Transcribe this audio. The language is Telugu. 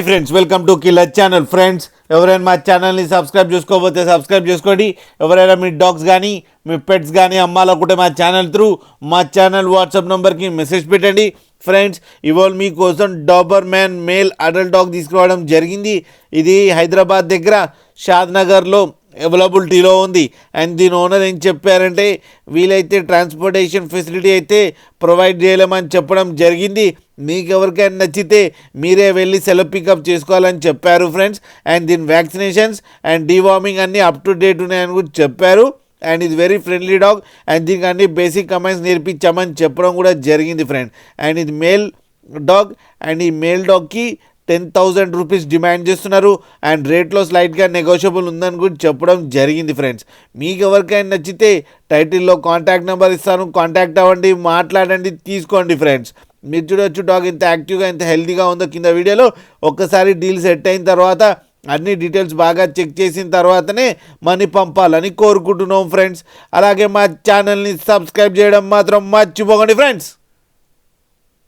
Friends welcome to killer channel. Friends ఎవరైనా మా ఛానల్ని సబ్స్క్రైబ్ చేసుకోకపోతే సబ్స్క్రైబ్ చేసుకోండి. ఎవరైనా మీ డాగ్స్ కానీ మీ పెట్స్ కానీ అమ్మాలనుకుంటే మా ఛానల్ త్రూ మా ఛానల్ వాట్సాప్ నెంబర్కి మెసేజ్ పెట్టండి. ఫ్రెండ్స్ ఇవాళ మీకోసం Dabur man male adult dog తీసుకురావడం జరిగింది. ఇది హైదరాబాద్ దగ్గర షాద్నగర్లో అవైలబిలిటీలో ఉంది. అండ్ దీని ఓనర్ ఏం చెప్పారంటే వీలైతే ట్రాన్స్పోర్టేషన్ ఫెసిలిటీ అయితే ప్రొవైడ్ చేయలేమని చెప్పడం జరిగింది. మీకు ఎవరికైనా నచ్చితే మీరే వెళ్ళి సెల్ఫ్ పికప్ చేసుకోవాలని చెప్పారు ఫ్రెండ్స్. అండ్ దీని వ్యాక్సినేషన్స్ అండ్ డీవార్మింగ్ అన్నీ అప్ టు డేట్ ఉన్నాయని కూడా చెప్పారు. అండ్ ఇది వెరీ ఫ్రెండ్లీ డాగ్. అండ్ దీనికి అన్ని బేసిక్ కమాండ్స్ నేర్పించామని చెప్పడం కూడా జరిగింది ఫ్రెండ్. అండ్ ఇది మేల్ డాగ్. అండ్ ఈ మేల్ డాగ్కి 10,000 రూపీస్ డిమాండ్ చేస్తున్నారు. అండ్ రేట్లో స్లైట్గా నెగోషియబుల్ ఉందని కూడా చెప్పడం జరిగింది ఫ్రెండ్స్. మీకు ఎవరికైనా నచ్చితే టైటిల్లో కాంటాక్ట్ నెంబర్ ఇస్తాను, కాంటాక్ట్ అవ్వండి, మాట్లాడండి, తీసుకోండి ఫ్రెండ్స్. మీరు చూడొచ్చు డాగ్ ఎంత యాక్టివ్గా ఎంత హెల్తీగా ఉందో కింద వీడియోలో. ఒక్కసారి డీల్ సెట్ అయిన తర్వాత అన్ని డీటెయిల్స్ బాగా చెక్ చేసిన తర్వాతనే మనీ పంపాలని కోరుకుంటున్నాం ఫ్రెండ్స్. అలాగే మా ఛానల్ని సబ్స్క్రైబ్ చేయడం మాత్రం మర్చిపోకండి ఫ్రెండ్స్.